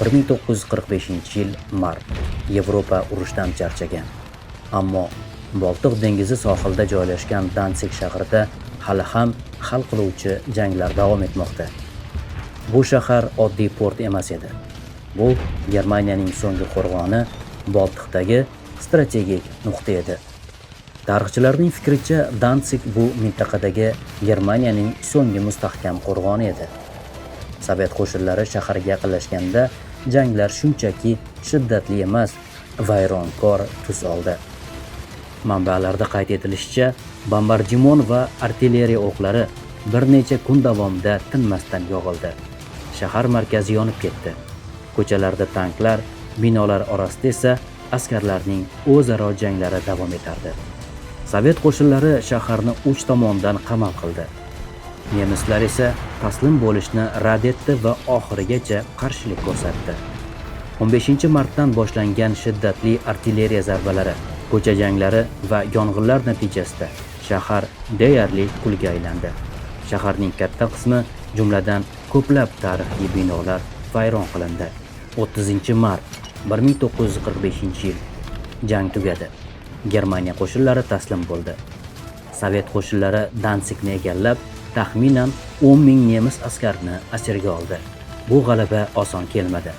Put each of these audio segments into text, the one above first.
1945-yil mart. Yevropa urushdan charchagan. Ammo Boltiq dengizi sohilida joylashgan Dantsig shahrida hali ham hal qiluvchi janglar davom etmoqda. Bu shahar oddiy port emas edi. Bu Germaniyaning so'nggi qo'rg'oni, Boltiqdagi strategik nuqta edi. Tarixchilarning fikricha, Dantsig bu mintaqadagi Germaniyaning so'nggi mustahkam qo'rg'oni edi. Sovet qo'shinlari shaharga yaqinlashganda janglar shunchaki shiddatli emas, vayronkor tus oldi. Manbalarda qayd etilishicha, bombardimon va artilleriya o'qlari bir necha kun davomida tinmasdan yog'ildi. Shahar markazi yonib ketdi. Ko'chalarda tanklar, binolar orasida esa askarlarning o'zaro janglari davom etardi. Sovet qo'shinlari shaharni uch tomondan qamal qildi. Nemislar esa taslim bo'lishni rad etdi va oxirigacha qarshilik ko'rsatdi. 15-martdan boshlangan shiddatli artilleriya zarbalari, ko'cha janglari va yong'inlar natijasida shahar deyarli kulga aylandi. Shaharning katta qismi, jumladan ko'plab tarixiy binolar vayron qilindi. 30-mart 1945-yil jang tugadi. Germaniya qo'shinlari taslim bo'ldi. Sovet qo'shinlari Dantsigni egallab, taxminan 10 ming nemis askarini asirga oldi. Bu g'alaba oson kelmadi.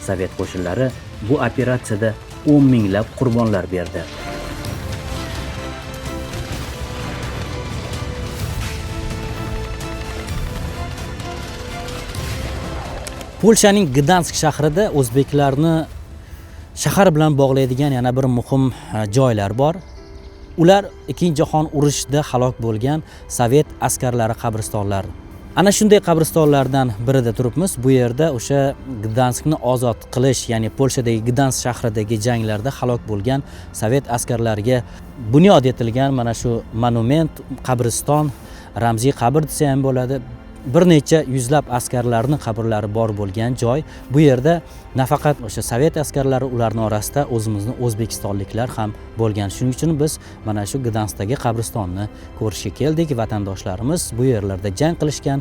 Sovet qo'shinlari bu operatsiyada 10 minglab qurbonlar berdi. Polshaning Gdansk shahrida o'zbeklarni shahar bilan bog'laydigan yana bir muhim joylar bor. Ular Ikkinchi jahon urushida halok bo'lgan sovet askarlari qabristonlari. Ana shunday qabristonlardan birida turibmiz. Bu yerda o'sha Gdanskni ozod qilish, ya'ni Polshadagi Gdansk shahridagi janglarda halok bo'lgan sovet askarlariga bunyod etilgan mana shu monument, qabriston, ramziy qabr desa ham bo'ladi. Bir necha yuzlab askarlarning qabrlari bor bo'lgan joy. Bu yerda nafaqat o'sha sovet askarlari, ularning orasida o'zimizning o'zbekistonliklar ham bo'lgan. Shuning uchun biz mana shu Gdanskdagi qabristonni ko'rishga keldik. Vatandoshlarimiz bu yerlarda jang qilishgan,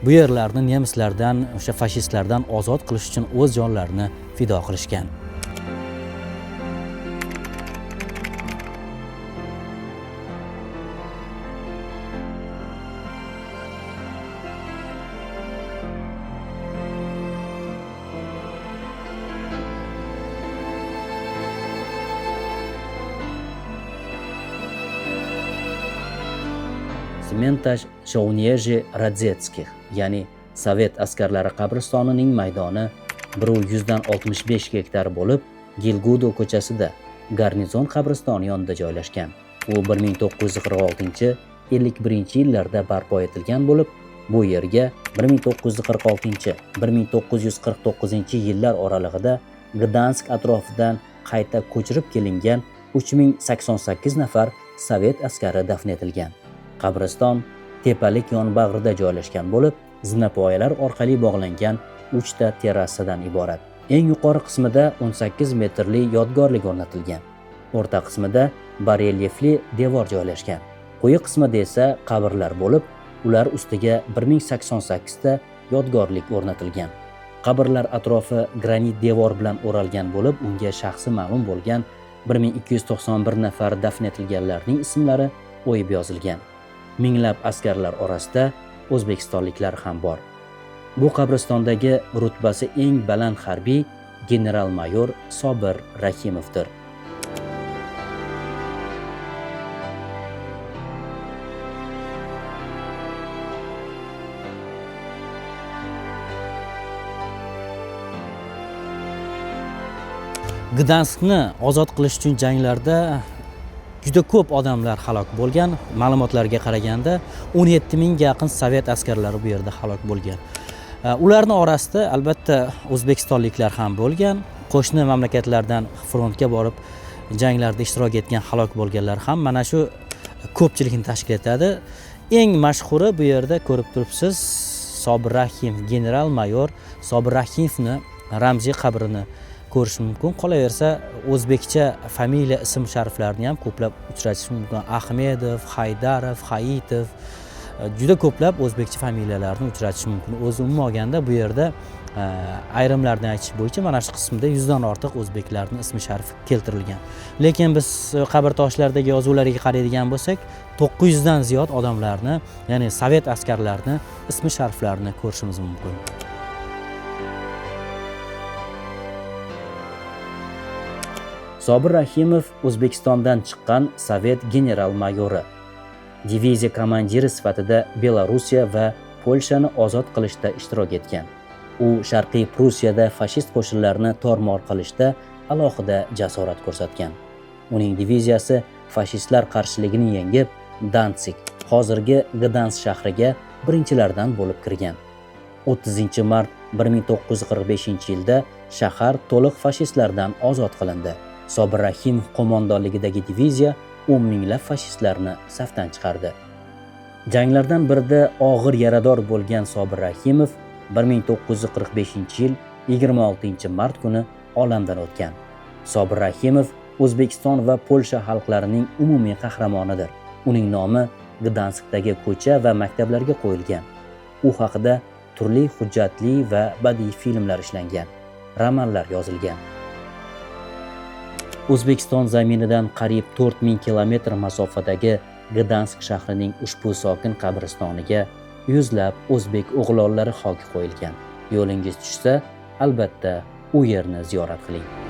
bu yerlarni nemislardan, o'sha fashistlardan ozod qilish uchun o'z jonlarini fido qilishgan. Cmentaj Shaunyeji Radzetskih, ya'ni sovet askarlari qabristonining maydoni 165 gektar bo'lib, Gilgudo ko'chasida garnizon qabristoni yonida joylashgan. U 1946-51-yillarda barpo etilgan bo'lib, bu yerga 1946-1949-yillar oralig'ida Gdansk atrofidan qayta ko'chirib kelingan 3088 nafar sovet askari dafn etilgan. Qabriston tepalik yonbag'rida joylashgan bo'lib, zinapoyalar orqali bog'langan 3 ta terrasadan iborat. Eng yuqori qismida 18 metrli yodgorlik o'rnatilgan. O'rta qismida barelyefli devor joylashgan. Quyi qismida esa qabrlar bo'lib, ular ustiga 1088 ta yodgorlik o'rnatilgan. Qabrlar atrofi granit devor bilan o'ralgan bo'lib, unga shaxsi ma'lum bo'lgan 1291 nafar dafn etilganlarning ismlari o'yib yozilgan. Minglab askarlar orasida o'zbekistonliklar ham bor. Bu qabristondagi rutbasi eng baland harbiy general-mayor Sobir Rahimovdir. Gdanskni ozod qilish uchun janglarda juda ko'p odamlar halok bo'lgan. Ma'lumotlarga qaraganda 17 mingga yaqin sovet askarlari bu yerda halok bo'lgan. Ularning orasida albatta o'zbekistonliklar ham bo'lgan. Qo'shni mamlakatlardan frontga borib janglarda ishtirok etgan halok bo'lganlar ham mana shu ko'pchilikni tashkil etadi. Eng mashhuri bu yerda ko'rib turibsiz, Sobir Rahimov, general-mayor Sobir Rahimovni ramziy qabrini ko'rish mumkin. Qolaversa, o'zbekcha familiya ism shariflarini ham ko'plab uchratish mumkin. Ahmedov, Haydarov, Hayitov, juda ko'plab o'zbekcha familiyalarni uchratish mumkin. O'zi umuman olganda bu yerda ayrimlardan aytish bo'yicha mana shu qismda 100 dan ortiq o'zbeklarning ismi sharifi keltirilgan. Lekin biz qabrtoshlardagi yozuvlarga qaraydigan bo'lsak, 900 dan ziyod odamlarni, ya'ni sovet askarlarini ismi shariflarini ko'rishimiz mumkin. Sobir Rahimov O'zbekistondan chiqqan sovet general-mayori. Diviziya komandiri sifatida Belorussiya va Polshani ozod qilishda ishtirok etgan. U Sharqiy Prusiyada fashist qo'shinlarini tor-mor qilishda alohida jasorat ko'rsatgan. Uning diviziyasi fashistlar qarshiligini yengib, Dantsig, hozirgi Gdansk shahriga birinchilardan bo'lib kirgan. 30-mart 1945-yilda shahar to'liq fashistlardan ozod qilindi. Sobir Rahimov qo'mondonligidagi diviziya 10 minglab fashistlarni safdan chiqardi. Janglardan birida og'ir yarador bo'lgan Sobir Rahimov 1945-yil 26-mart kuni olamdan o'tgan. Sobir Rahimov O'zbekiston va Polsha xalqlarining umumiy qahramonidir. Uning nomi Gdanskdagi ko'cha va maktablarga qo'yilgan. U haqida turli hujjatli va badiiy filmlar ishlangan, romanlar yozilgan. O'zbekiston zaminidan qariyb 4000 kilometr masofadagi Gdansk shahrining ushbu sokin qabristoniga yuzlab o'zbek o'g'lonlari xoki qo'yilgan. Yo'lingiz tushsa, albatta u yerni ziyorat qiling.